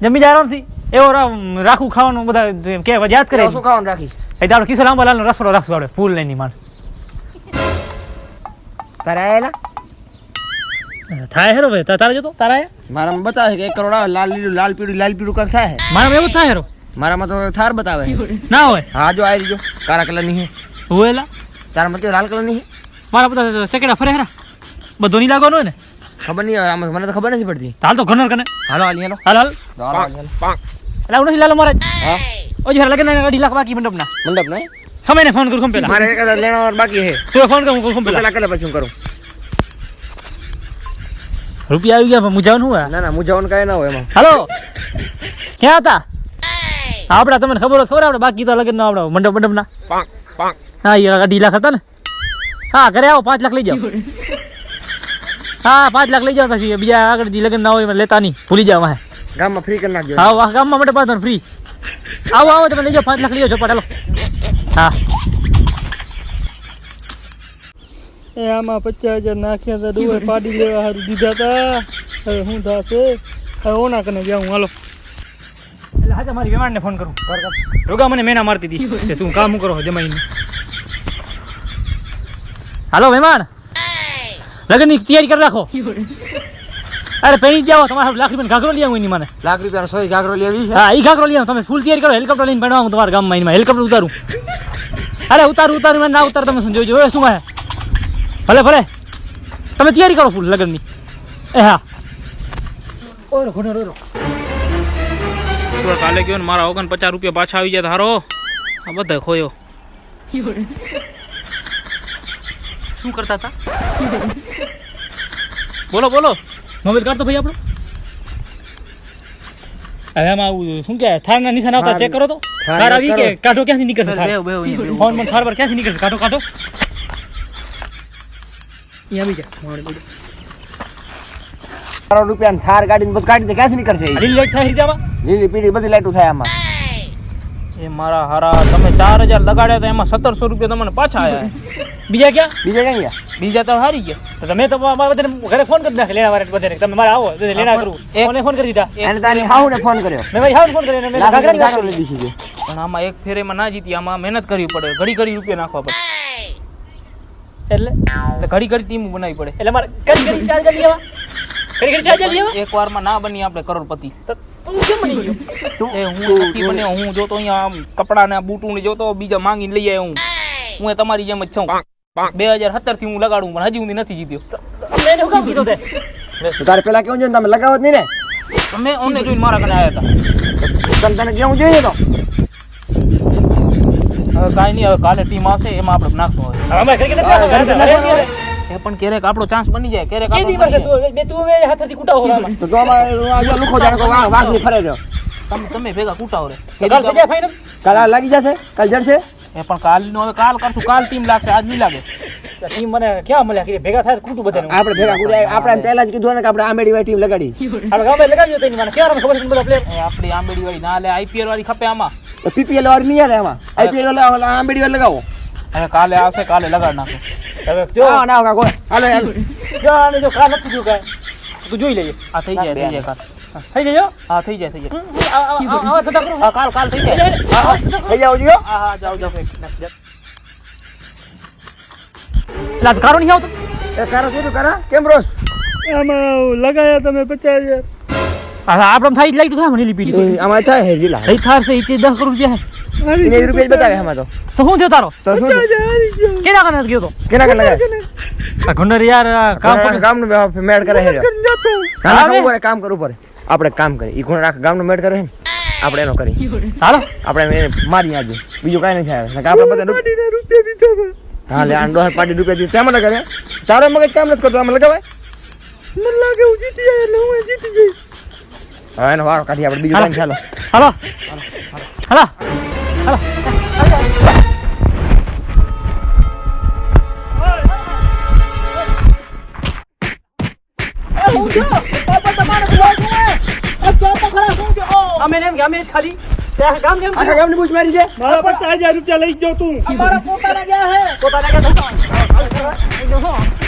જમીદાર એવો રાખું ખાવાનું બધા કે યાદ કરે શું ખાવાનું રાખીશ એ તારો કિશોર લાંબાલાલ નો રસોડો રાખશું આપણે ફૂલ લઈને માન તારા આયેલા થાય હેરો ભાઈ તારા જતો તારા મારામાં બતાવે કે 1 કરોડ આવે લાલ પીળું કાંક થાય મારામાં એવું થાય હેરો મારામાં તો થાર બતાવે ના હોય હા જો આવી જો કાળા કલર ની હે હોયલા તારામાં તો લાલ કલર ની હે મારા બધા ચકેડા ફરે હેરા બધો નહીં લાગવાનો હોય ને ખબર નહીં આમાં મને તો ખબર નથી પડતી હાલ તો ઘનર કને હાલો હાલ હાલો હાલ હાલ એટલે હું નથી લાલો મારે હા ઓજી હર લગન 2.5 લાખ બાકી મંડપના મંડપ નહીં સમયને ફોન કરું પેલા મારે એક લેણા બાકી હે તું ફોન કરું પેલા પેલા પછી હું કરું રૂપિયા આવી ગયા મુજાવાનું હોય ના ના મુજાવાનું કાંઈ ના હોય એમાં હાલો ક્યાં હતા આપડા તમને ખબર હોય આપણે બાકી તો લગન ના આપડા મંડપ ના હા એ 2.5 લાખ હતા ને હા ઘરે આવો 5 લાખ લઈ જાઓ હા 5 લાખ લઈ જાઓ પછી બીજા આગળ લગન ના હોય લેતા નહીં ભૂલી જાવ વાહે ગામમાં ફ્રી કરી નાખજો હા ગામમાં માટે પાછળ ફ્રી આવો તમે લઈ જાઓ 5 લાખ લઈ જાઓ ચોપાટ હાલો હા એ આમાં 50,000 નાખ્યા હતા ડુએ પાડી લેવા હારું દીધા હતા હવે હું થાશે હવે ઓના કને જાઉં હાલો એટલે હાજે મારી વેમાણને ફોન કરું રોગા મને મેના મારતી હતી કે તું કામ કરો જમાઈને હાલો વેમાણ લગનની તૈયારી કરી રાખો અરે પેણી જાઓ તમારે લાખ રૂપિયા ઘાઘરો લઈ આવું એની મને લાખ રૂપિયાનો 100 ઘાઘરો લેવી હા એ ઘાઘરો લઈ આવું તમે ફૂલ તૈયારી કરો હેલિકોપ્ટર લઈને પેણવા તમારા ગામમાં એમાં હેલિકોપ્ટર ઉતારું અરે ઉતારું ના ઉતાર તમે શું જોજો શું હે ભલે તમે તૈયારી કરો ફૂલ લગનની એ હા ઓરો ઘણો રોરો તો કાલે ગયો ને મારા 49 રૂપિયા પાછા આવી જાય હારો આ બધા ખોયો શું કરતા હતા બોલો મોબાઈલ કાઢતો ભાઈ આપણો હવે આમાં આવું શું કે થારના નિશાન આવતા ચેક કરો તો થાર આવી કે કાઢો ક્યાંથી નીકળશે ફોન માં થાર પર ક્યાંથી નીકળશે કાઢો અહીંયા આવી જા કરોડ રૂપિયા થાર ગાડીને બધું કાઢી દે ક્યાંથી નીકળશે લીલી લાઈટ થાય રીજામાં લીલી પીળી બધી લાઈટો થાય આમાં એ મારા હારા તમે 4000 લગાડ્યા તો એમાં 1700 રૂપિયા તમને પાછા આયા બીજા ક્યાં ગયા બીજા તો હારી ગયા તો તમે તો બધાને ઘરે ફોન કરી નાખે લેણા વાળા બધાને તમે મારે આવો તો લેણા કરું કોને ફોન કરી દીધા અને તારી હાઉને ફોન કર્યો મેં ભાઈ હાઉને ફોન કર્યો મેં ઘાઘરા લઈ દીધી છે પણ આમાં એક ફેરેમાં ના જીતી આમાં મહેનત કરવી પડે ઘડી રૂપિયા નાખવા પડે એટલે ઘડી ટીમ બનાવવી પડે એટલે મારે કરી ચાર્જ લઈ આવા કરી ચાર્જ લઈ આવા એક વારમાં ના બની આપણે કરોડપતિ તું કેમ બની ગયો એ હું નથી બન્યો હું જોતો અહીંયા આમ કપડા ને બૂટું ને જોતો બીજા માંગીને લઈ આવ્યો હું એ તમારી જેમ જ છું 2017 થી હું લગાડું પણ હજી સુધી નથી જીત્યો મેં શું કામ કીધું તે તો તારે પેલા કેવું જોઈએ તમે લગાવો જ નહીં ને તમે ઓને જોઈને મારા કને આવ્યા હતા તને કેવું જોઈએ તો હવે કાંઈ નહીં હવે કાલે ટીમ આવશે એમાં આપણે નાખશું અમે ક્રિકેટ એ પણ ક્યારેક આપણો ચાન્સ બની જાય ક્યારેક કે દી વર્ષે તું મે હાથથી કુટા હો રામાં તો આમાં આ લુખો જાણે કો વાઘની ફરે રહ્યો તમે ભેગા કૂટાવ રે કાલ થઈ જાય ફાઈનલ કાલ લાગી જશે કાલ જડશે એ પણ કાલનો હવે કાલ કરશું કાલ ટીમ લાગશે આજ નહીં લાગે ટીમ મને ક્યાં મળ્યા કે ભેગા થાય કુટું બધાને આપણે ભેગા કુડા આપણે પહેલા જ કીધું ને કે આપણે આંબેડી વાળી ટીમ લગાડી હાલ ગામે લગાડ્યો તો મને ક્યાં ખબર છે બધા પ્લેયર આપણી આંબેડી વાળી ના લે આઈપીએલ વાળી ખપે આમાં તો પીપીએલ વાળી નહીં આવે આમાં આઈપીએલ વાળી આંબેડી વાળી લગાવો હવે કાલે આવશે કાલે લગાડ નાખો હવે જો ના કાકો હાલો જો આને જો કાલ નથી જો કાય તું જોઈ લેજે આ થઈ જાય કાલ થઈ જાય હા થઈ જાય આવા થતા કરું હા કાલ થઈ જાય થઈ જાવ જો હા જાવ લાજ કારો નહીં આવતો એ કારો શું કરા કેમ રોસ આમાં લગાયા તમે 50,000 હા આપડે થાય લાઈટ થાય મને લીપી આમાં થાય હે જીલા થઈ થાર છે ઈ 10 કરોડ રૂપિયા હારી એને રૂપિયા જ બતાવે આમાં તો હું થયો તારો તો શું 50,000 હારી ગયો કેના કને ગયો તો કેના કને લગાય આ ઘંડર યાર ગામનું મેડ કરે હે જતો કામ કરવું પડે આપણે કામ કરીએ ઈ કોણ રાખ ગામનું મેડ કરે હે આપણે એનો કરી હાલો આપણે એને મારી આજે બીજું કાઈ નહીં થાય નકા આપણે બધા પાડીને રૂપિયા દીધા હતા હા લે આંડો પાડી રૂપિયા દીધા તેમાં લગાડે તારો મગજ કામ નથી કરતો આમાં લગાવાય મને લાગે હું જીતી જાય એટલે હું જીતી જઈશ હવે એનો વારો કાઢી આપણે બીજું કાઈ ચાલો હાલો હાલો હાલો ખાલી ગામની બૂચ મારી છે મારા 50,000 રૂપિયા લઈ જાઓ તું અમારા પોતાના ગયા હે પોતાના ગયા